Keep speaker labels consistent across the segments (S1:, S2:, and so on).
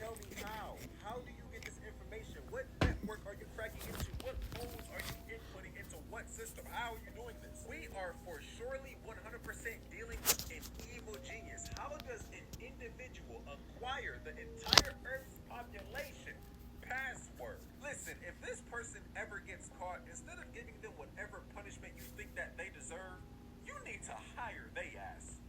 S1: Tell me how. How do you get this information? What network are you cracking into? What codes are you inputting into what system? How are you doing this? We are for surely 100% dealing with an evil genius. How does an individual acquire the entire Earth's population password? Listen, if this person ever gets caught, instead of giving them whatever punishment you think that they deserve, you need to hire they ass.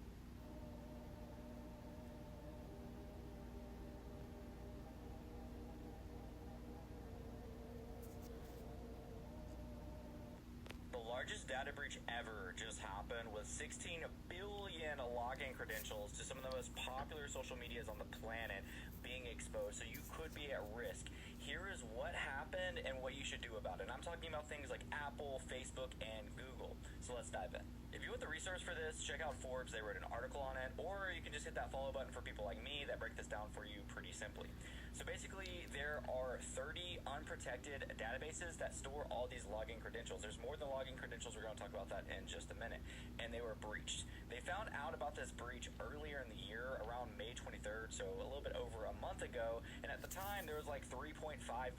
S2: The largest data breach ever just happened with 16 billion login credentials to some of the most popular social medias on the planet being exposed, so you could be at risk. Here is what happened and what you should do about it. And I'm talking about things like Apple, Facebook, and Google. So let's dive in. If you want the resource for this, check out Forbes. They wrote an article on it, or you can just hit that follow button for people like me that break this down for you pretty simply. So basically, there are 30 unprotected databases that store all these login credentials. There's more than login credentials. We're going to talk about that in just a minute. And they were breached. They found out about this breach earlier in the year, around May 23rd, so a little bit over a month ago. And at the time, there was like 3.5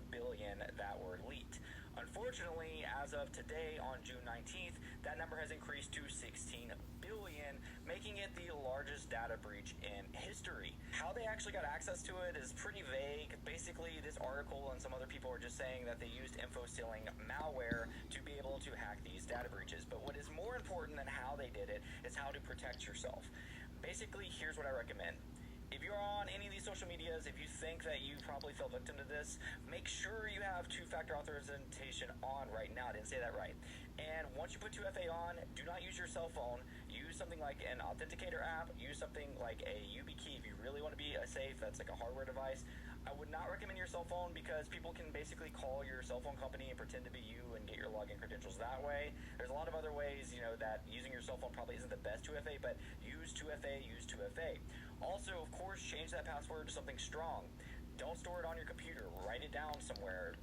S2: billion that were leaked. Unfortunately, as of today, on June 19th, that number has increased to 16 billion, making it the largest data breach in history. How they actually got access to it is pretty vague. Basically, this article and some other people are just saying that they used info-stealing malware to be able to hack these data breaches. But what is more important than how they did it is how to protect yourself. Basically, here's what I recommend. If you're on any of these social medias, if you think that you probably fell victim to this, make sure you have two-factor authentication on right now. I didn't say that right. And once you put 2FA on, do not use your cell phone. Use something like an authenticator app. Use something like a YubiKey if you really want to be safe. That's like a hardware device. I would not recommend your cell phone because people can basically call your cell phone company and pretend to be you and get your login credentials that way. There's a lot of other ways, that using your cell phone probably isn't the best 2FA, but use 2FA, use 2FA. Also, of course, change that password to something strong. Don't store it on your computer. Write it down somewhere.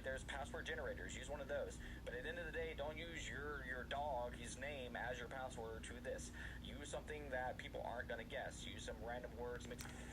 S2: There's password generators. Use one of those. But at the end of the day, don't use your dog, his name, as your password to this. Use something that people aren't going to guess. Use some random words.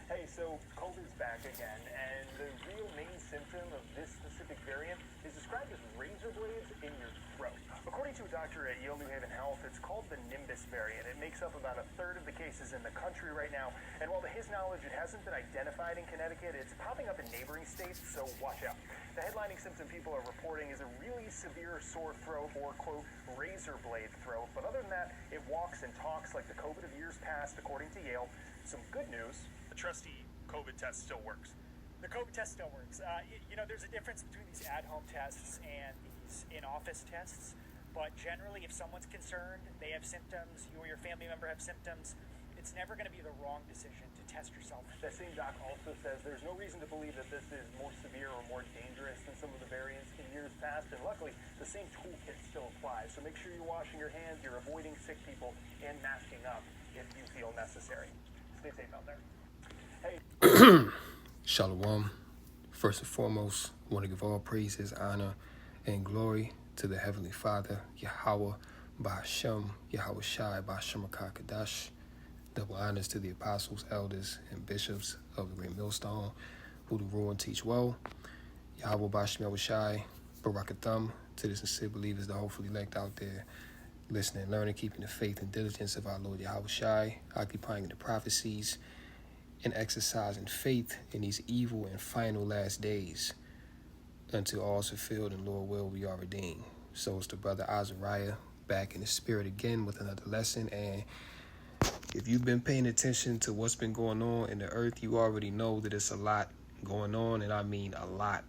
S3: Hey, so COVID's back again, and the real main symptom of this specific variant is described as razor blades in your throat. According to a doctor at Yale New Haven Health, it's called the Nimbus variant. It makes up about a third of the cases in the country right now, and while to his knowledge it hasn't been identified in Connecticut, it's popping up in neighboring states, so watch out. The headlining symptom people are reporting is a really severe sore throat or, quote, razor blade throat, but other than that, it walks and talks like the COVID of years past, according to Yale. Some good news, the trusty COVID test still works.
S4: The COVID test still works. There's a difference between these at-home tests and these in-office tests. But generally, if someone's concerned, they have symptoms, you or your family member have symptoms, it's never going to be the wrong decision to test yourself.
S3: That same doc also says there's no reason to believe that this is more severe or more dangerous than some of the variants in years past. And luckily, the same toolkit still applies. So make sure you're washing your hands, you're avoiding sick people, and masking up if you feel necessary. Stay safe out there. Hey.
S5: Shalom. First and foremost, I want to give all praises, honor, and glory to the Heavenly Father, Yahweh, Ba'Hashem, Yahweh Shai, Ba'Hashem Kadash. Double honors to the apostles, elders, and bishops of the Great Millstone, who do rule and teach well. Yahweh Ba'Hashem Yahweh Shai, Barakatham, to the sincere believers, the hopefully elect out there, listening, learning, keeping the faith and diligence of our Lord Yahweh Shai, occupying the prophecies, and exercising faith in these evil and final last days, until all is fulfilled and Lord will we are redeemed. So it's the brother Azariah back in the spirit again with another lesson. And if you've been paying attention to what's been going on in the earth, you already know that it's a lot going on, and I mean a lot.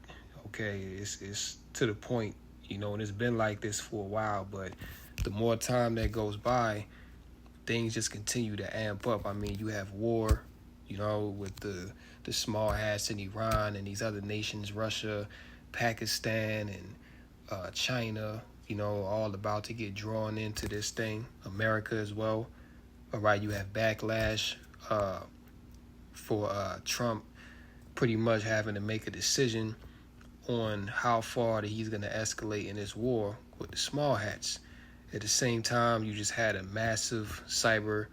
S5: Okay, it's to the point, and it's been like this for a while, but the more time that goes by, things just continue to amp up. I mean, you have war, with the small hats in Iran and these other nations, Russia, Pakistan, and China, all about to get drawn into this thing. America as well. All right, you have backlash for Trump pretty much having to make a decision on how far that he's going to escalate in this war with the small hats. At the same time, you just had a massive cyber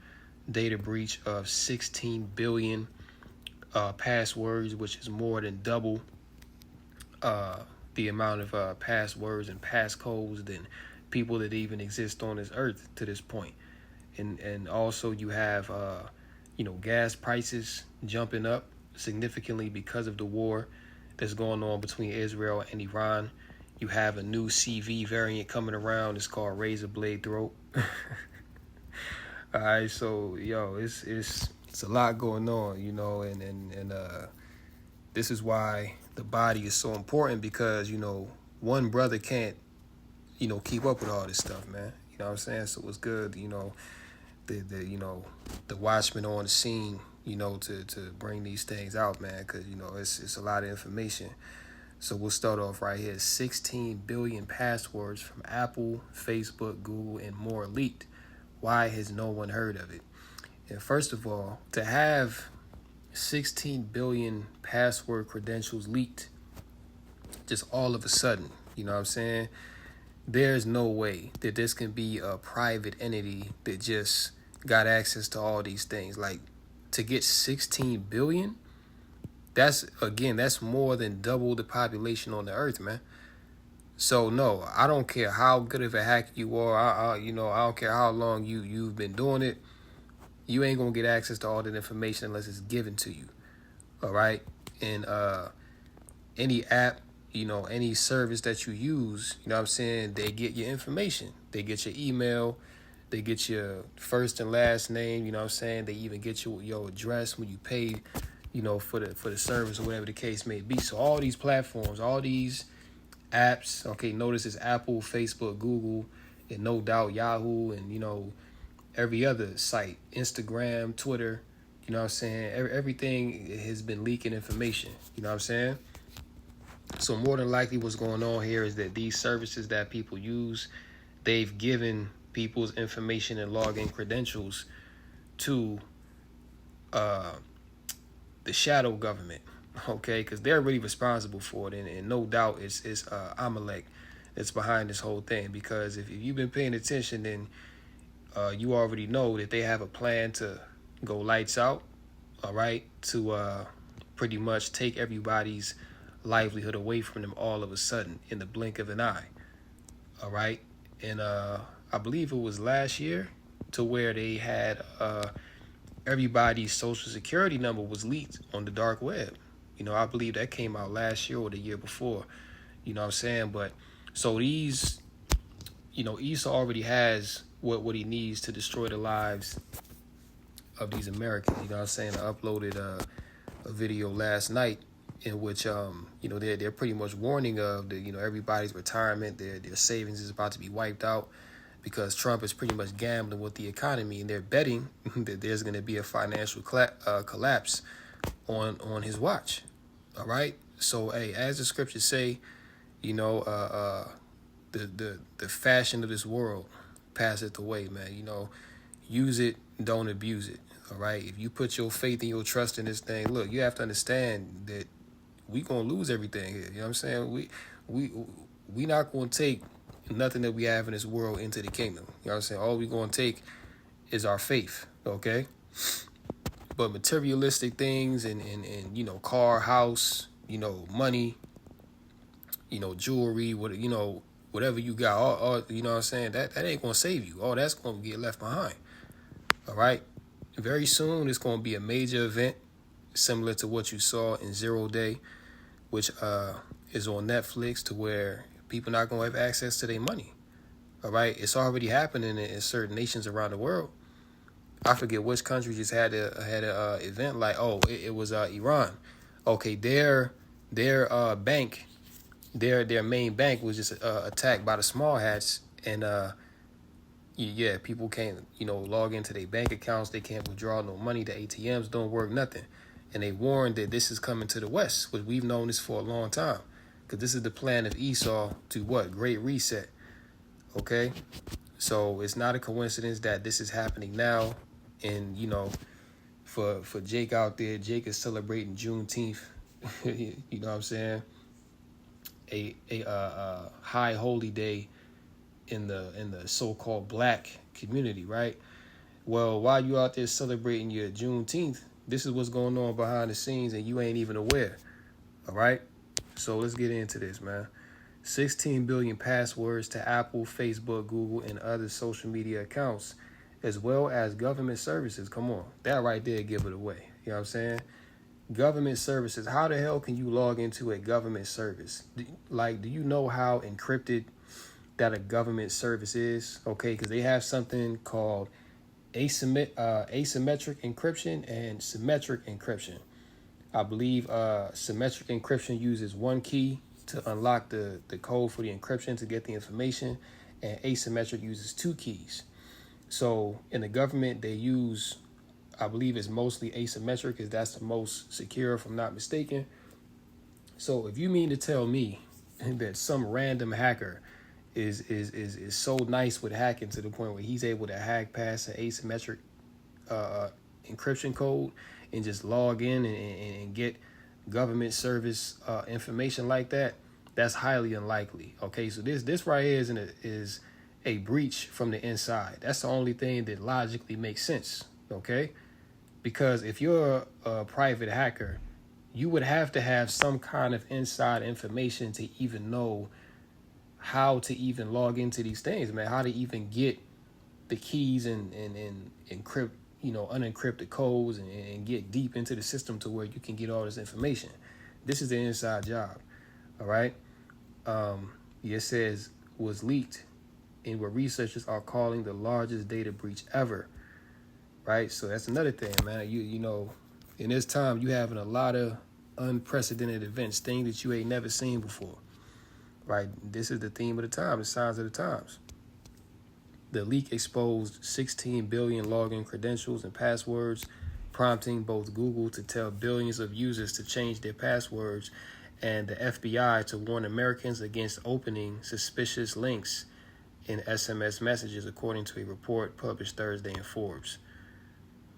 S5: data breach of 16 billion passwords, which is more than double the amount of passwords and passcodes than people that even exist on this earth to this point. And also you have gas prices jumping up significantly because of the war that's going on between Israel and Iran. You have a new CV variant coming around. It's called razor blade throat. All right, so it's a lot going on, and this is why the body is so important, because one brother can't keep up with all this stuff, man. You know what I'm saying? So it's good, the watchmen on the scene, to bring these things out, man, because it's a lot of information. So we'll start off right here. 16 billion passwords from Apple, Facebook, Google, and more leaked. Why has no one heard of it? And first of all, to have 16 billion password credentials leaked just all of a sudden, you know what I'm saying? There's no way that this can be a private entity that just got access to all these things. Like, to get 16 billion, that's more than double the population on the earth, man. So no, I don't care how good of a hacker you are. I don't care how long you've been doing it. You ain't gonna get access to all that information unless it's given to you. All right, and any app, any service that you use, you know what I'm saying, they get your information. They get your email. They get your first and last name. You know what I'm saying. They even get your address when you pay, for the service or whatever the case may be. So all these platforms, all these apps, okay, notice it's Apple, Facebook, Google, and no doubt Yahoo, and every other site, Instagram, Twitter, you know what I'm saying? Everything has been leaking information, you know what I'm saying? So more than likely what's going on here is that these services that people use, they've given people's information and login credentials to the shadow government, okay? Because they're really responsible for it, and no doubt it's Amalek that's behind this whole thing. Because if you've been paying attention, then you already know that they have a plan to go lights out, all right, to pretty much take everybody's livelihood away from them all of a sudden in the blink of an eye, all right? And I believe it was last year to where they had everybody's social security number was leaked on the dark web. I believe that came out last year or the year before, you know what I'm saying? But so these, Esau already has what he needs to destroy the lives of these Americans. You know what I'm saying? I uploaded a video last night in which they're pretty much warning of everybody's retirement, their savings is about to be wiped out because Trump is pretty much gambling with the economy, and they're betting that there's going to be a financial collapse on his watch. All right. So hey, as the scriptures say, the fashion of this world passeth away, man. Use it, don't abuse it. All right. If you put your faith and your trust in this thing, look, you have to understand that we gonna lose everything here. You know what I'm saying? We not gonna take nothing that we have in this world into the kingdom. You know what I'm saying? All we gonna take is our faith. Okay. But materialistic things and car, house, money, jewelry, whatever you got, all you know what I'm saying, that ain't gonna save you. All that's gonna get left behind. All right. Very soon it's gonna be a major event similar to what you saw in 0 Day, which is on Netflix, to where people not gonna have access to their money. All right. It's already happening in certain nations around the world. I forget which country just had a event like, it was Iran. Okay, their bank, their main bank was just attacked by the small hats, and people can't log into their bank accounts. They can't withdraw no money. The ATMs don't work, nothing. And they warned that this is coming to the West, which we've known this for a long time, because this is the plan of Esau to what? Great reset. Okay, so it's not a coincidence that this is happening now. And for Jake out there, Jake is celebrating Juneteenth. You know what I'm saying? A high holy day in the so-called black community, right? Well, while you out there celebrating your Juneteenth, This is what's going on behind the scenes and you ain't even aware. All right? So let's get into this, man. 16 billion passwords to Apple, Facebook, Google, and other social media accounts, as well as government services. Come on. That right there, give it away. You know what I'm saying? Government services. How the hell can you log into a government service? Do you know how encrypted that a government service is? Okay, because they have something called asymmetric encryption and symmetric encryption. I believe symmetric encryption uses one key to unlock the code for the encryption to get the information, and asymmetric uses two keys. So in the government, they use, I believe it's mostly asymmetric because that's the most secure, if I'm not mistaken. So if you mean to tell me that some random hacker is so nice with hacking to the point where he's able to hack past an asymmetric encryption code and just log in and get government service information like that, that's highly unlikely. Okay, so this right here is a breach from the inside. That's the only thing that logically makes sense. Okay, because if you're a private hacker, you would have to have some kind of inside information to even know how to even log into these things, man. How to even get the keys and encrypt, unencrypt the codes and get deep into the system to where you can get all this information. This is the inside job. All right. It says was leaked in what researchers are calling the largest data breach ever. Right. So that's another thing, man. You know, in this time, you having a lot of unprecedented events, things that you ain't never seen before. Right. This is the theme of the time, the signs of the times. The leak exposed 16 billion login credentials and passwords, prompting both Google to tell billions of users to change their passwords and the FBI to warn Americans against opening suspicious links in SMS messages, according to a report published Thursday in Forbes.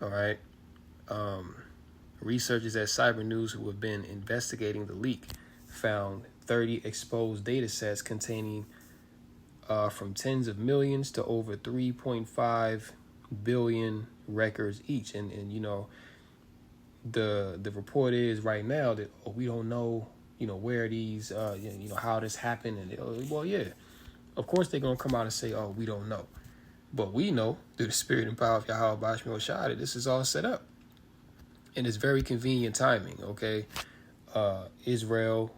S5: All right. Researchers at Cyber News, who have been investigating the leak, found 30 exposed data sets containing from tens of millions to over 3.5 billion records each. And you know, the report is right now that we don't know, where these, how this happened. And well, yeah, of course they're going to come out and say, oh, we don't know. But we know through the spirit and power of Yahweh Bashmi Oshai that this is all set up. And it's very convenient timing, okay? Israel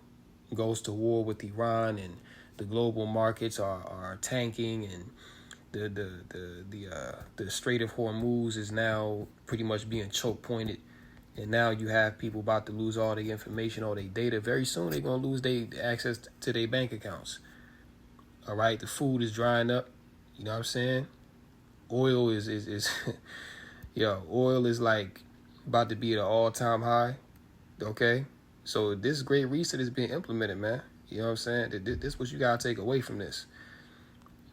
S5: goes to war with Iran, and the global markets are tanking, and the Strait of Hormuz is now pretty much being choke pointed. And now you have people about to lose all their information, all their data. Very soon they're going to lose their access to their bank accounts. All right, the food is drying up. You know what I'm saying? Oil is oil is like about to be at an all-time high. Okay? So this great reset is being implemented, man. You know what I'm saying? This is what you got to take away from this.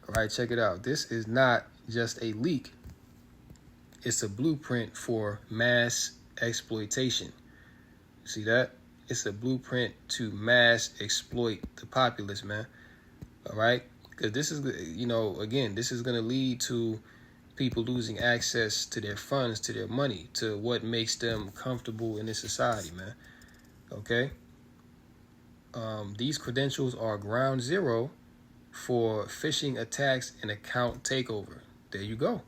S5: All right, check it out. This is not just a leak. It's a blueprint for mass exploitation. See that? It's a blueprint to mass exploit the populace, man. All right? Because this is, again, this is going to lead to people losing access to their funds, to their money, to what makes them comfortable in this society, man. Okay? These credentials are ground zero for phishing attacks and account takeover. There you go.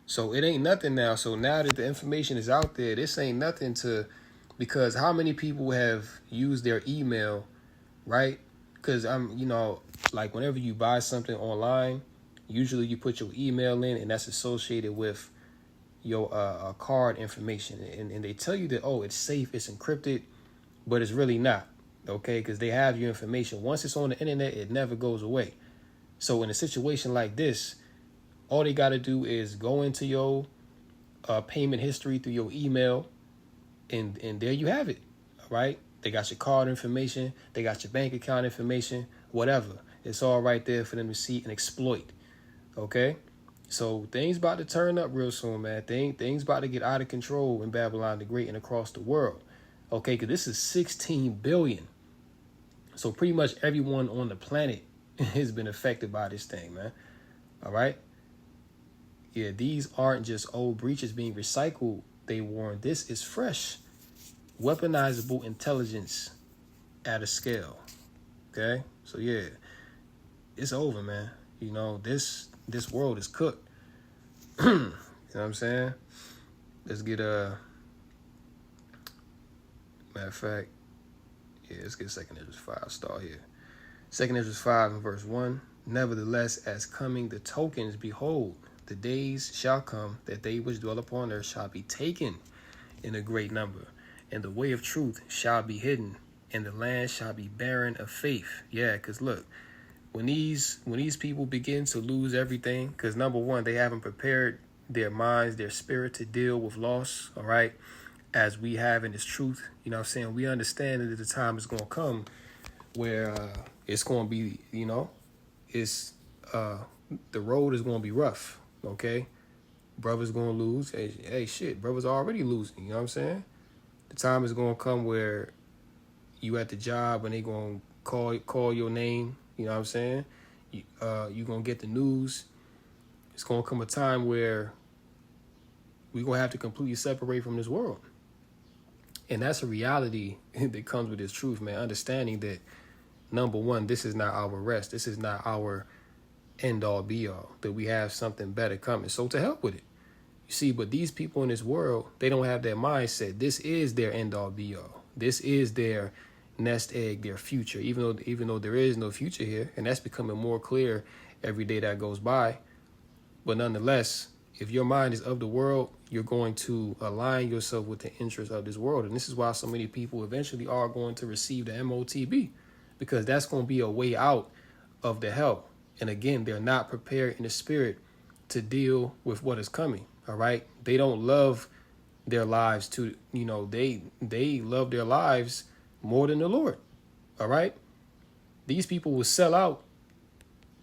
S5: So it ain't nothing now. So now that the information is out there, this ain't nothing because how many people have used their email, right? Because like whenever you buy something online, usually you put your email in, and that's associated with your card information. And they tell you that, oh, it's safe, it's encrypted, but it's really not. Okay, because they have your information. Once it's on the internet, it never goes away. So in a situation like this, all they got to do is go into your payment history through your email, and there you have it. All right, they got your card information, they got your bank account information, whatever. It's all right there for them to see and exploit. Okay, so things about to turn up real soon, man. Things about to get out of control in Babylon the Great and across the world. Okay, because this is 16 billion. So pretty much everyone on the planet has been affected by this thing, man. All right. Yeah, these aren't just old breaches being recycled they warn, this is fresh, weaponizable intelligence at a scale. Okay? So yeah, it's over, man. You know, this world is cooked. You know what I'm saying? Let's get matter of fact, yeah, let's get 2 Ezra 5 start here. 2 Ezra 5 and verse 1. Nevertheless, as coming the tokens, behold, the days shall come that they which dwell upon earth shall be taken in a great number, and the way of truth shall be hidden, and the land shall be barren of faith. Yeah, because look, when these people begin to lose everything, because number one, they haven't prepared their minds, their spirit to deal with loss, all right, as we have in this truth. You know what I'm saying? We understand that the time is going to come where it's going to be, you know, it's the road is going to be rough, okay? Brothers going to lose. Hey, shit, brothers are already losing, you know what I'm saying? The time is going to come where you at the job and they going to call your name, you know what I'm saying? You going to get the news. It's going to come a time where we're going to have to completely separate from this world. And that's a reality that comes with this truth, man. Understanding that, number one, this is not our rest. This is not our end-all, be-all. That we have something better coming. So to help with it. You see, but these people in this world, they don't have that mindset. This is their end-all, be-all. This is their nest egg, their future, even though there is no future here. And that's becoming more clear every day that goes by. But nonetheless, if your mind is of the world, you're going to align yourself with the interests of this world. And this is why so many people eventually are going to receive the MOTB, because that's going to be a way out of the hell. And again, they're not prepared in the spirit to deal with what is coming. All right. They don't love their lives to, you know, they love their lives more than the Lord. All right. These people will sell out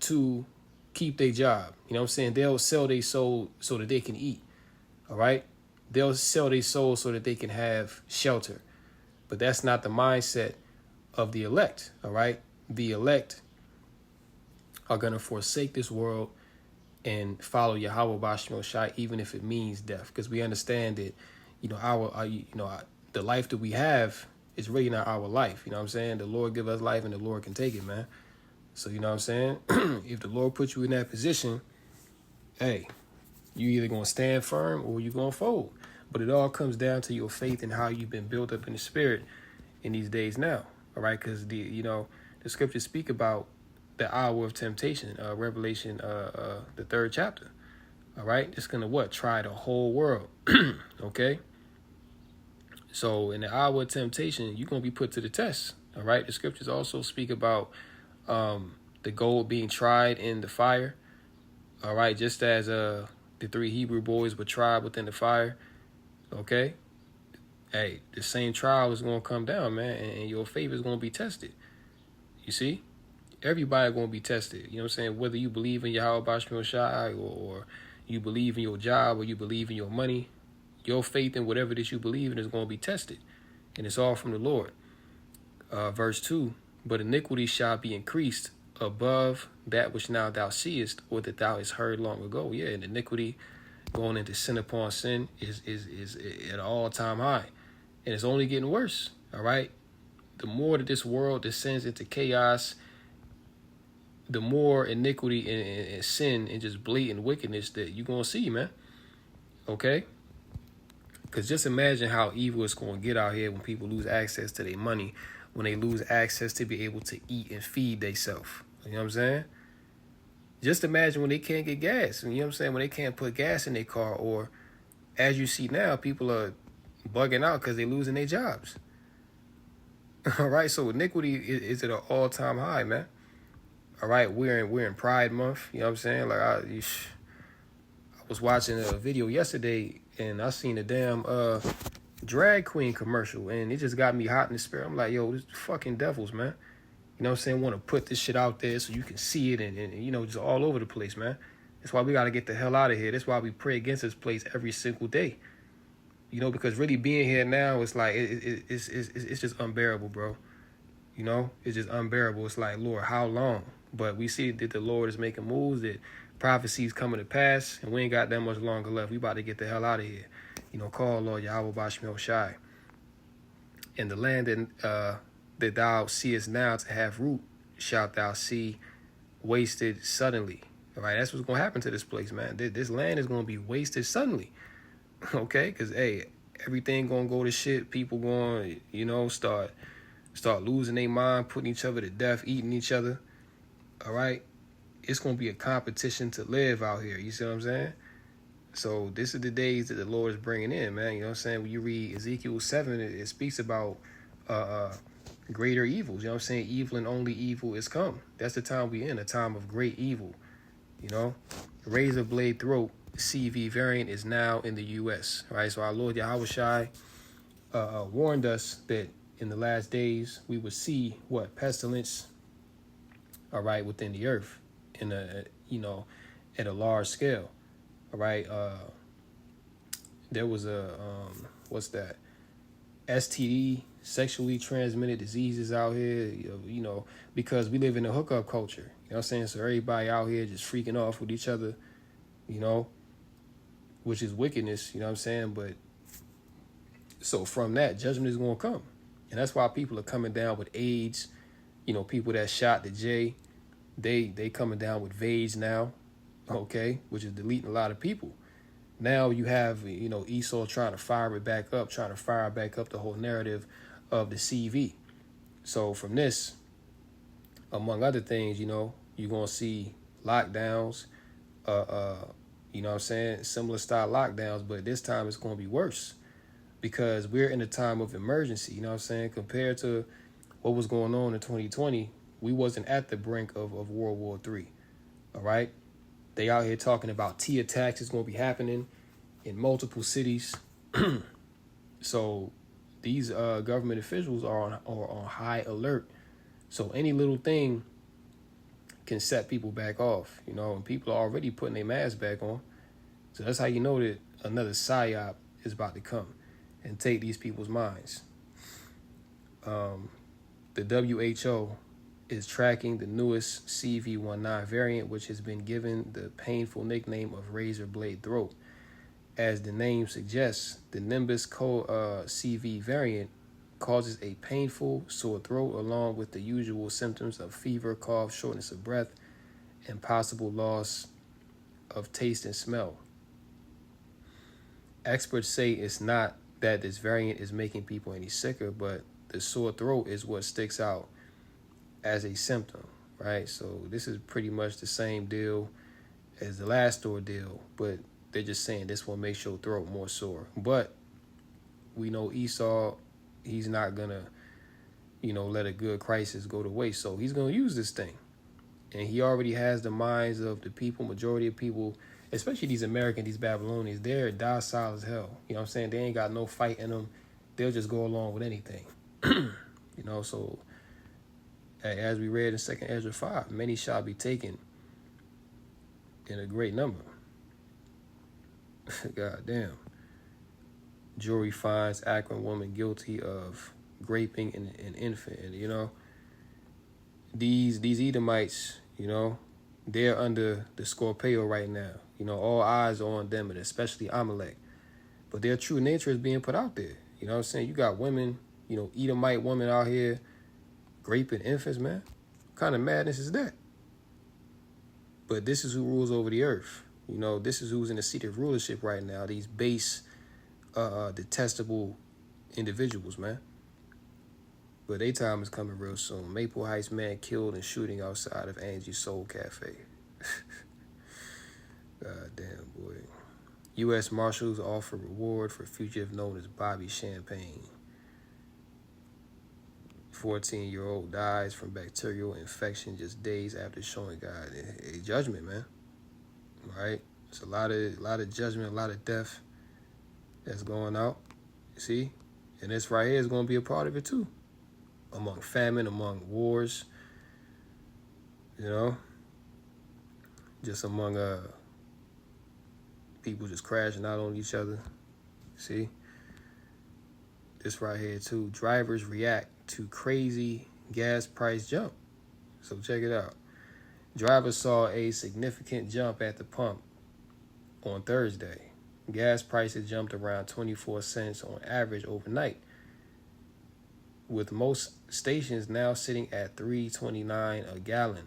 S5: to keep their job. You know what I'm saying? They'll sell their soul so that they can eat. All right. They'll sell their soul so that they can have shelter. But that's not the mindset of the elect. All right. The elect are going to forsake this world and follow Yahweh Bashim Shai, even if it means death, because we understand that, you know, the life that we have is really not our life. You know what I'm saying? The Lord give us life and the Lord can take it, man. So, you know what I'm saying? If the Lord puts you in that position, hey, you either going to stand firm or you going to fold. But it all comes down to your faith and how you've been built up in the spirit in these days now. All right? Because, the scriptures speak about the hour of temptation, Revelation, the 3rd chapter. All right? It's going to what? Try the whole world. Okay? So in the hour of temptation, you're going to be put to the test. All right? The scriptures also speak about the gold being tried in the fire. All right? Just as the 3 Hebrew boys were tried within the fire. Okay? Hey, the same trial is going to come down, man, and your faith is going to be tested. You see? Everybody going to be tested. You know what I'm saying? Whether you believe in Yahweh Bashim Shai or you believe in your job or you believe in your money, your faith in whatever that you believe in is going to be tested. And it's all from the Lord. Verse 2, but iniquity shall be increased above that which now thou seest, or that thou hast heard long ago. Yeah, and iniquity going into sin upon sin is at an all-time high. And it's only getting worse, all right? The more that this world descends into chaos, the more iniquity and sin and just blatant wickedness that you're going to see, man. Okay? Because just imagine how evil it's going to get out here when people lose access to their money, when they lose access to be able to eat and feed themselves. You know what I'm saying? Just imagine when they can't get gas. You know what I'm saying? When they can't put gas in their car, or as you see now, people are bugging out because they're losing their jobs. All right? So iniquity is at an all-time high, man. All right, we're in Pride Month. You know what I'm saying? Like I was watching a video yesterday and I seen a damn drag queen commercial and it just got me hot in the spirit. I'm like, yo, this fucking devils, man. You know what I'm saying? Want to put this shit out there so you can see it and you know, just all over the place, man. That's why we got to get the hell out of here. That's why we pray against this place every single day. You know, because really being here now, it's like it's just unbearable, bro. You know, it's just unbearable. It's like, Lord, how long? But we see that the Lord is making moves, that prophecies coming to pass, and we ain't got that much longer left. We about to get the hell out of here. call Lord Yahweh Bashmil Shai. And the land that thou seest now to have root, shalt thou see wasted suddenly. All right, that's what's going to happen to this place, man. This land is going to be wasted suddenly. Okay, because, hey, everything going to go to shit. People going, start losing their mind, putting each other to death, eating each other. All right, it's going to be a competition to live out here. You see what I'm saying? So this is the days that the Lord is bringing in, man. You know what I'm saying? When you read Ezekiel 7, it speaks about greater evils. You know what I'm saying? Evil and only evil is come. That's the time we in, a time of great evil. Razor blade throat CV variant is now in the U.S. Right? So our Lord Yahweh Shai warned us that in the last days we would see what? Pestilence, all right, within the earth in at a large scale. All right, there was a STD, sexually transmitted diseases out here, because we live in a hookup culture. You know what I'm saying? So everybody out here just freaking off with each other, which is wickedness, you know what I'm saying? But so from that, judgment is going to come. And that's why people are coming down with AIDS, people that shot the J, they coming down with VAGE now. Okay, which is deleting a lot of people. Now you have, Esau trying to fire back up the whole narrative of the CV. So from this, among other things, you're going to see lockdowns, similar style lockdowns, but this time it's going to be worse because we're in a time of emergency, compared to what was going on in 2020, we wasn't at the brink of World War III, all right? They out here talking about T attacks is going to be happening in multiple cities. So these government officials are on high alert. So any little thing can set people back off, and people are already putting their masks back on. So that's how you know that another psyop is about to come and take these people's minds. The WHO is tracking the newest CV19 variant, which has been given the painful nickname of razor blade throat. As the name suggests, the Nimbus CV variant causes a painful sore throat along with the usual symptoms of fever, cough, shortness of breath, and possible loss of taste and smell. Experts say it's not that this variant is making people any sicker, but the sore throat is what sticks out as a symptom, right? So this is pretty much the same deal as the last ordeal, but they're just saying this one makes your throat more sore. But we know Esau, he's not gonna, let a good crisis go to waste. So he's gonna use this thing. And he already has the minds of the people, majority of people, especially these Americans, these Babylonians, they're docile as hell. You know what I'm saying? They ain't got no fight in them. They'll just go along with anything. So as we read in 2nd Ezra 5, many shall be taken in a great number. God damn. Jury finds Akron woman guilty of raping an infant. And, these Edomites, they're under the Scorpio right now. All eyes are on them, and especially Amalek. But their true nature is being put out there. You know what I'm saying? You got women, Edomite women out here raping infants, man. What kind of madness is that? But this is who rules over the earth. This is who's in the seat of rulership right now. These base, detestable individuals, man. But their time is coming real soon. Maple Heights man killed and shooting outside of Angie's Soul Cafe. God damn, boy. U.S. Marshals offer reward for fugitive known as Bobby Champagne. 14-year-old dies from bacterial infection just days after showing God a judgment, man. Right? It's a lot of judgment, a lot of death that's going out. You see? And this right here is going to be a part of it too. Among famine, among wars, just among people just crashing out on each other. See? This right here too. Drivers react to crazy gas price jump. So check it out. Drivers saw a significant jump at the pump on Thursday. gas prices jumped around 24 cents on average overnight, with most stations now sitting at $3.29 a gallon.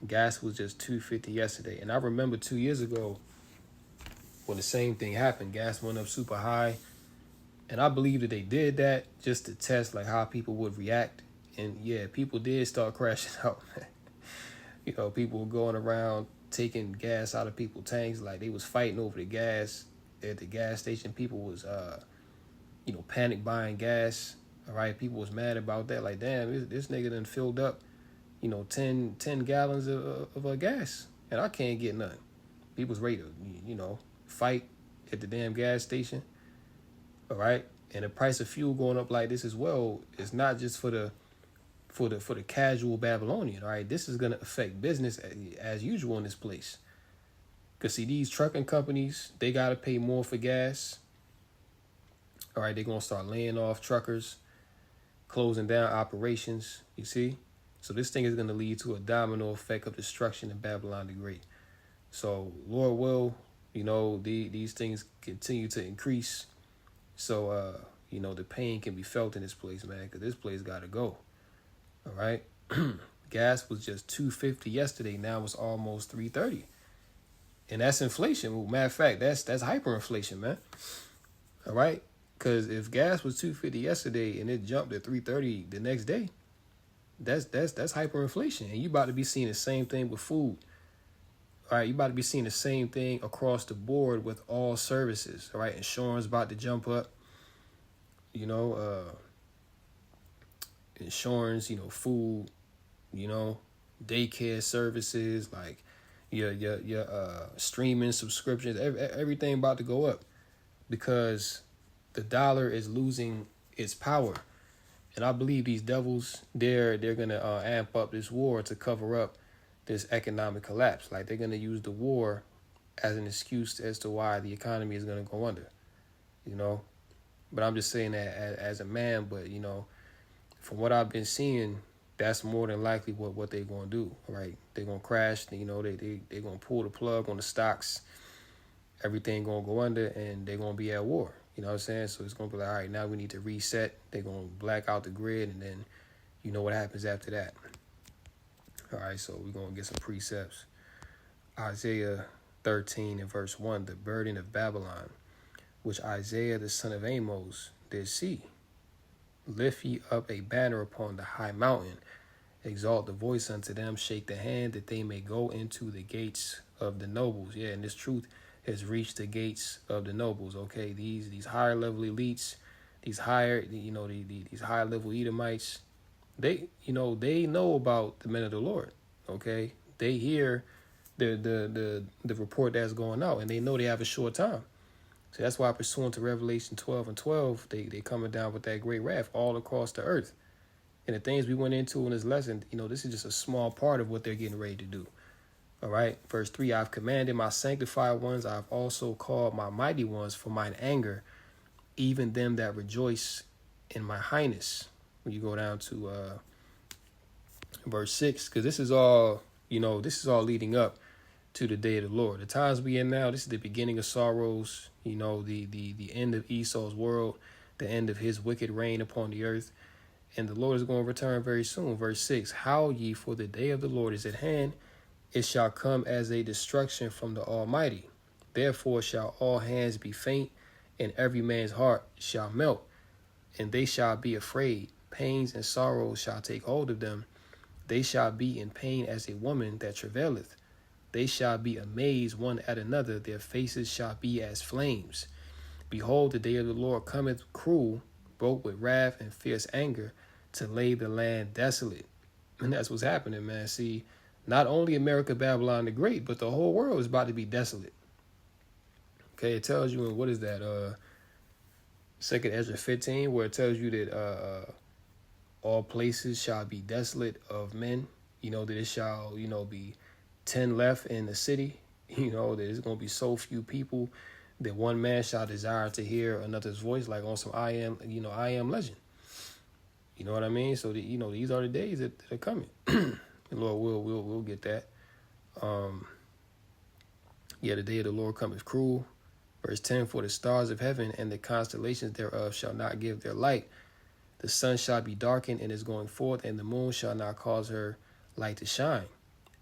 S5: Gas was just $2.50 yesterday. And I remember 2 years ago when the same thing happened. Gas went up super high. And I believe that they did that just to test like how people would react. And yeah, people did start crashing out. You know, people were going around taking gas out of people's tanks. Like they was fighting over the gas at the gas station. People was, panic buying gas. All right, people was mad about that. Like, damn, this nigga done filled up, 10 gallons of gas, and I can't get nothing. People's ready to, fight at the damn gas station. All right, and the price of fuel going up like this as well is not just for the casual Babylonian. All right, this is gonna affect business as usual in this place. Cause see, these trucking companies, they gotta pay more for gas. All right, they're gonna start laying off truckers, closing down operations. You see, so this thing is gonna lead to a domino effect of destruction in Babylon the Great. So Lord will, these things continue to increase. So, the pain can be felt in this place, man, because this place got to go. All right. Gas was just $2.50 yesterday. Now it's almost $3.30. And that's inflation. Well, matter of fact, that's hyperinflation, man. All right. Because if gas was $2.50 yesterday and it jumped to $3.30 the next day, that's hyperinflation. And you about to be seeing the same thing with food. All right, you about to be seeing the same thing across the board with all services. All right, insurance about to jump up. Insurance, food, daycare services, like your streaming subscriptions, everything about to go up because the dollar is losing its power. And I believe these devils, they're gonna amp up this war to cover up this economic collapse. Like they're going to use the war as an excuse as to why the economy is going to go under, But I'm just saying that as a man, but, from what I've been seeing, that's more than likely what they're going to do, right? They're going to crash, they're going to pull the plug on the stocks, everything going to go under, and they're going to be at war, you know what I'm saying? So it's going to be like, all right, now we need to reset. They're going to black out the grid, and then you know what happens after that. All right, so we're going to get some precepts. Isaiah 13 and verse 1, the burden of Babylon, which Isaiah the son of Amos did see. Lift ye up a banner upon the high mountain. Exalt the voice unto them. Shake the hand that they may go into the gates of the nobles. Yeah, and this truth has reached the gates of the nobles. Okay, these higher level elites, these higher, these higher level Edomites, they know about the men of the Lord. Okay, they hear the report that's going out, and they know they have a short time. So that's why, pursuant to Revelation 12 and 12, they coming down with that great wrath all across the earth. And the things we went into in this lesson, this is just a small part of what they're getting ready to do. All right, verse 3, I've commanded my sanctified ones, I've also called my mighty ones for mine anger, even them that rejoice in my highness. When you go down to verse 6, because this is all leading up to the day of the Lord. The times we in now, this is the beginning of sorrows, the end of Esau's world, the end of his wicked reign upon the earth. And the Lord is going to return very soon. Verse 6, howl ye, for the day of the Lord is at hand. It shall come as a destruction from the Almighty. Therefore shall all hands be faint, and every man's heart shall melt. And they shall be afraid. Pains and sorrows shall take hold of them. They shall be in pain as a woman that travaileth. They shall be amazed one at another. Their faces shall be as flames. Behold, the day of the Lord cometh cruel, both with wrath and fierce anger, to lay the land desolate. And that's what's happening, man. See, not only America, Babylon the Great, but the whole world is about to be desolate. Okay, it tells you in, what is that, 2nd Ezra 15, where it tells you that all places shall be desolate of men, that it shall, be 10 left in the city, that there's going to be so few people that one man shall desire to hear another's voice, like on some I Am Legend. You know what I mean? So, these are the days that are coming. The Lord will get that. The day of the Lord cometh cruel. Verse 10, for the stars of heaven and the constellations thereof shall not give their light. The sun shall be darkened in his going forth, and the moon shall not cause her light to shine.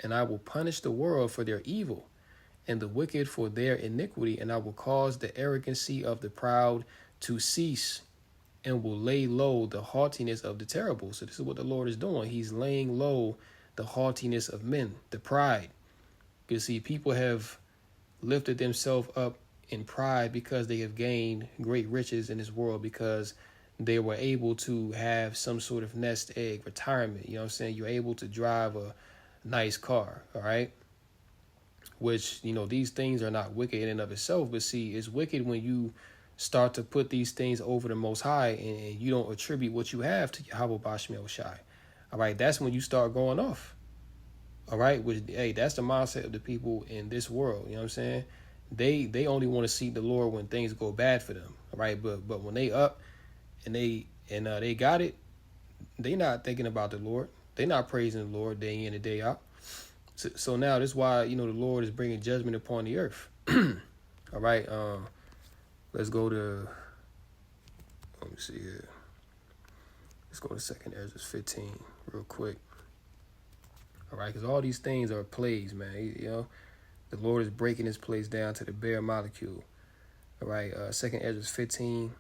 S5: And I will punish the world for their evil, and the wicked for their iniquity, and I will cause the arrogancy of the proud to cease, and will lay low the haughtiness of the terrible. So this is what the Lord is doing. He's laying low the haughtiness of men, the pride. You see, people have lifted themselves up in pride because they have gained great riches in this world, because they were able to have some sort of nest egg retirement. You know what I'm saying? You're able to drive a nice car, all right? Which, you know, these things are not wicked in and of itself, but see, it's wicked when you start to put these things over the Most High and you don't attribute what you have to Yahweh Bashmel Shai. All right, that's when you start going off. All right, which, hey, that's the mindset of the people in this world. You know what I'm saying? They only want to seek the Lord when things go bad for them. All right, but when they up and they got it, they not thinking about the Lord. They not praising the Lord day in and day out. So now that's why, you know, the Lord is bringing judgment upon the earth. All right, let's go to, let me see here. Let's go to 2nd Ezra 15 real quick. All right, because all these things are plagues, man. You know, the Lord is breaking this place down to the bare molecule. All right, 2nd Ezra 15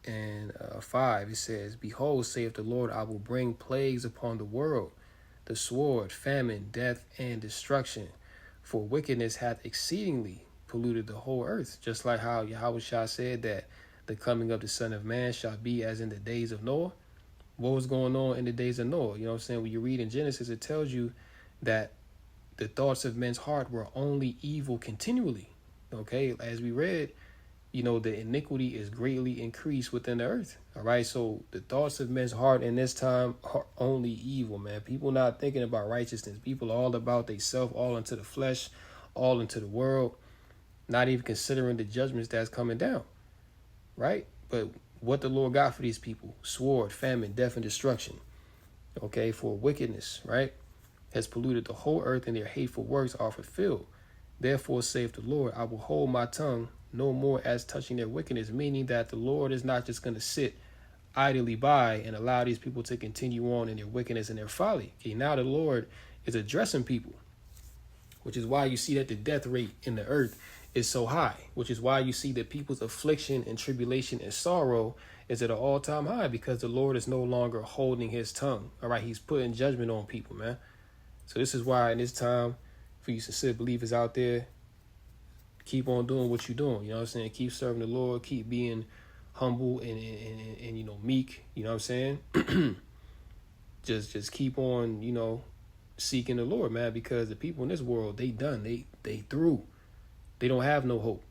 S5: and 5, it says, behold, saith the Lord, I will bring plagues upon the world, the sword, famine, death, and destruction. For wickedness hath exceedingly polluted the whole earth. Just like how Yahweh Shah said that the coming of the Son of Man shall be as in the days of Noah. What was going on in the days of Noah? You know what I'm saying? When you read in Genesis, it tells you that the thoughts of men's heart were only evil continually. Okay, as we read, you know, the iniquity is greatly increased within the earth. All right, so the thoughts of men's heart in this time are only evil, man. People not thinking about righteousness. People all about they self, all into the flesh, all into the world, not even considering the judgments that's coming down. Right? But what the Lord got for these people: sword, famine, death, and destruction. Okay, for wickedness, right, has polluted the whole earth, and their hateful works are fulfilled. Therefore, saith the Lord, I will hold my tongue no more as touching their wickedness, meaning that the Lord is not just going to sit idly by and allow these people to continue on in their wickedness and their folly. Okay, now the Lord is addressing people, which is why you see that the death rate in the earth is so high, which is why you see that people's affliction and tribulation and sorrow is at an all-time high, because the Lord is no longer holding his tongue. All right, he's putting judgment on people, man. So this is why in this time, for you sincere believers out there, keep on doing what you're doing. You know what I'm saying? Keep serving the Lord. Keep being humble and you know, meek. You know what I'm saying? just keep on, you know, seeking the Lord, man, because the people in this world, they done. They through. They don't have no hope.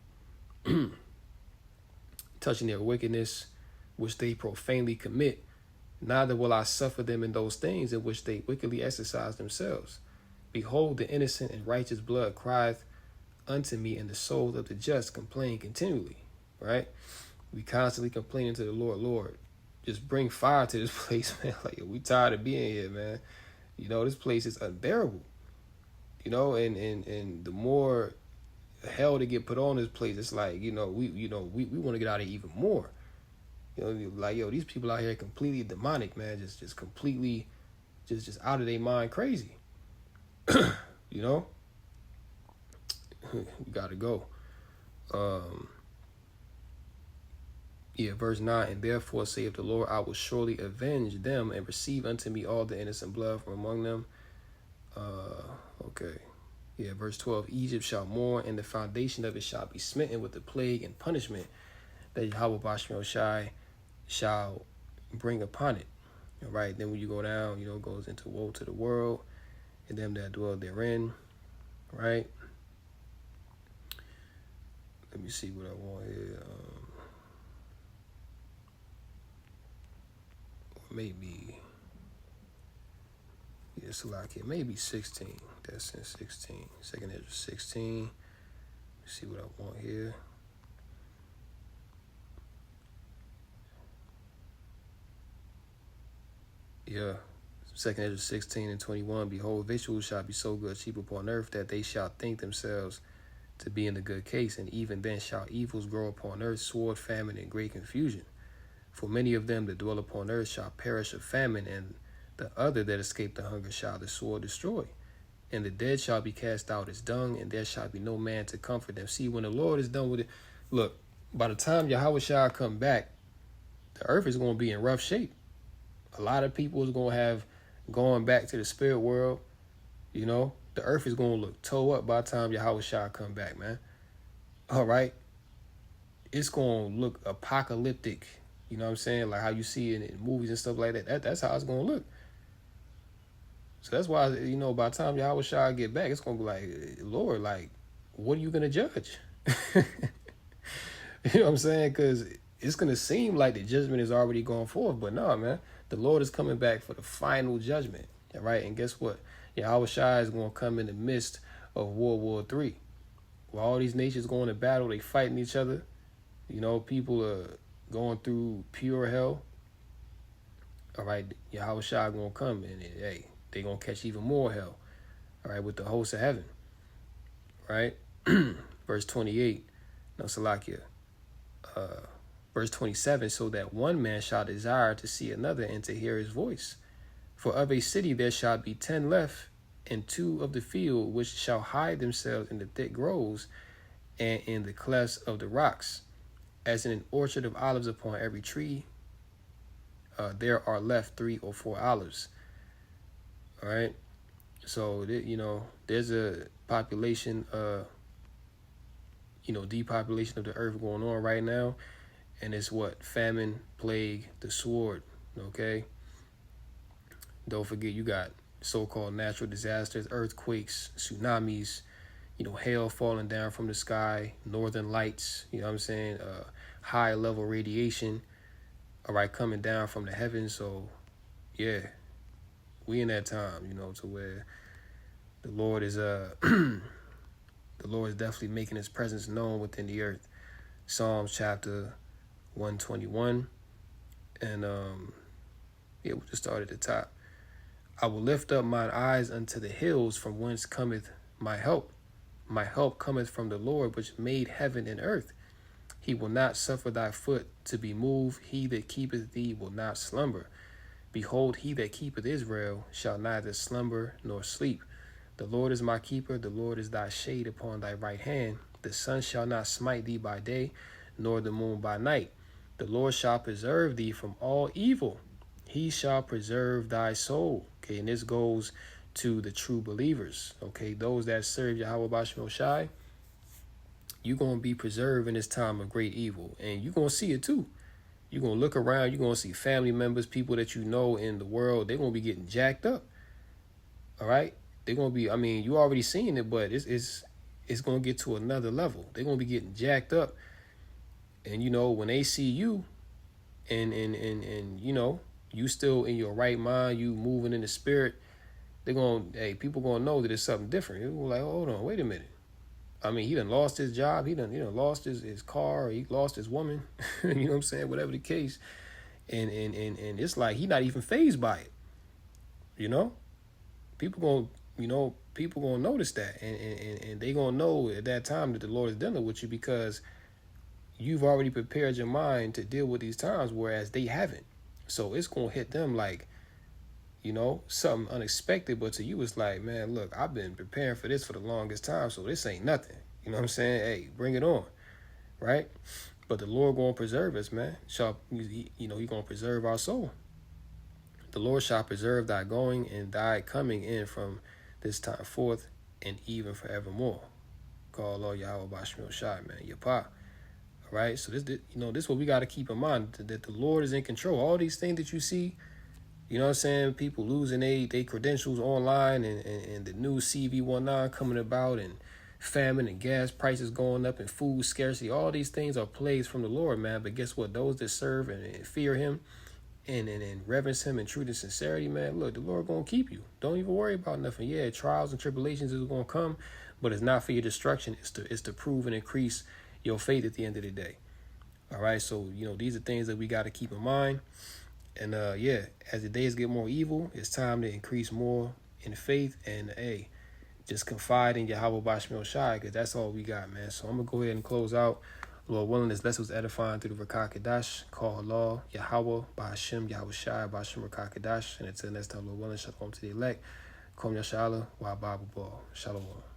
S5: Touching their wickedness, which they profanely commit, neither will I suffer them in those things in which they wickedly exercise themselves. Behold, the innocent and righteous blood crieth unto me, and the souls of the just complain continually. Right? We constantly complaining to the Lord, Lord, just bring fire to this place, man. Like, we tired of being here, man. You know, this place is unbearable. You know, and the more hell to get put on this place, it's like, we want to get out of here even more. You know, like, yo, these people out here are completely demonic, man. Just completely, just out of their mind, crazy. You know, we gotta go. Verse 9, and therefore saith the Lord, I will surely avenge them and receive unto me all the innocent blood from among them. Verse 12, Egypt shall mourn, and the foundation of it shall be smitten with the plague and punishment that Yahweh Bashmel Shai shall bring upon it. All right, then when you go down, it goes into woe to the world and them that dwell therein. Right? Let me see what I want here. Maybe, it's like it. Maybe 16. That's in 16. 2nd Ezra 16. Let's see what I want here. Yeah. 2nd Ezra 16 and 21. Behold, victuals shall be so good cheap upon earth that they shall think themselves to be in the good case, and even then shall evils grow upon earth, sword, famine, and great confusion. For many of them that dwell upon earth shall perish of famine, and the other that escape the hunger shall the sword destroy. And the dead shall be cast out as dung, and there shall be no man to comfort them. See, when the Lord is done with it, look, by the time Yahweh shall come back, the earth is going to be in rough shape. A lot of people is going to have gone back to the spirit world. You know, the earth is going to look toe up by the time Yahweh shall come back, man. All right. It's going to look apocalyptic. You know what I'm saying? Like how you see it in movies and stuff like that. That's how it's going to look. So that's why, you know, by the time Yahweh shall get back, it's going to be like, Lord, like, what are you going to judge? You know what I'm saying? Because it's going to seem like the judgment is already going forth. But no, man, the Lord is coming back for the final judgment. All right. And guess what? Yahweh Shai is going to come in the midst of World War III. While all these nations going to battle, they fighting each other. You know, people are going through pure hell. All right. Yahweh Shai going to come and, hey, they're going to catch even more hell. All right. With the hosts of heaven. Right. Verse 28. No, Salakia. Verse 27. So that one man shall desire to see another and to hear his voice. For of a city there shall be 10 left, and 2 of the field, which shall hide themselves in the thick groves and in the clefts of the rocks. As in an orchard of olives upon every tree, there are left 3 or 4 olives. All right. So, you know, there's a population, depopulation of the earth going on right now. And it's what? Famine, plague, the sword. Okay. Don't forget, you got so-called natural disasters, earthquakes, tsunamis, you know, hail falling down from the sky, northern lights, you know what I'm saying, high level radiation, all right, coming down from the heavens. So, yeah, we in that time, you know, to where the Lord is the Lord is definitely making his presence known within the earth. Psalms chapter 121, and we'll just start at the top. I will lift up mine eyes unto the hills, from whence cometh my help. My help cometh from the Lord, which made heaven and earth. He will not suffer thy foot to be moved. He that keepeth thee will not slumber. Behold, he that keepeth Israel shall neither slumber nor sleep. The Lord is my keeper. The Lord is thy shade upon thy right hand. The sun shall not smite thee by day, nor the moon by night. The Lord shall preserve thee from all evil. He shall preserve thy soul. Okay, and this goes to the true believers. Okay, those that serve Yahweh Bashim Shai, you're going to be preserved in this time of great evil. And you're going to see it too. You're going to look around. You're going to see family members, people that you know in the world. They're going to be getting jacked up. All right? They're going to be, I mean, you already seen it, but it's going to get to another level. They're going to be getting jacked up. And, you know, when they see you and you know, you still in your right mind, you moving in the spirit, people gonna know that it's something different. They're like, hold on, wait a minute. I mean, he done lost his job, he done lost his car, he lost his woman, you know what I'm saying? Whatever the case. And it's like he not even fazed by it. You know? People gonna notice that, and they gonna know at that time that the Lord is dealing with you, because you've already prepared your mind to deal with these times, whereas they haven't. So it's going to hit them like, you know, something unexpected. But to you, it's like, man, look, I've been preparing for this for the longest time, so this ain't nothing. You know what I'm saying? Hey, bring it on, right? But the Lord going to preserve us, man. He going to preserve our soul. The Lord shall preserve thy going and thy coming in from this time forth and even forevermore. Call Lord Yahweh Bashim Shai, man, Yapa. Right, so this is what we got to keep in mind, that the Lord is in control. All these things that you see, you know what I'm saying, people losing their credentials online, and the new CV19 coming about, and famine and gas prices going up and food scarcity. All these things are plagues from the Lord, man. But guess what? Those that serve and fear him and reverence him in truth and sincerity, man, look, the Lord going to keep you. Don't even worry about nothing. Yeah, trials and tribulations is going to come, but it's not for your destruction. It's to prove and increase your faith at the end of the day. All right, so, you know, these are things that we got to keep in mind. And, as the days get more evil, it's time to increase more in faith. And, just confide in Yahweh Bashmil Shai, because that's all we got, man. So I'm going to go ahead and close out. Lord willing, this lesson was edifying through the Rakah Kadash, call Allah, Yahweh, Bahashim, Yahweh Shai, Bahashim Rakah Kadash. And until next time, Lord willing, shalom to the elect. Kom Yashala, Wa Babu Ball. Shalom.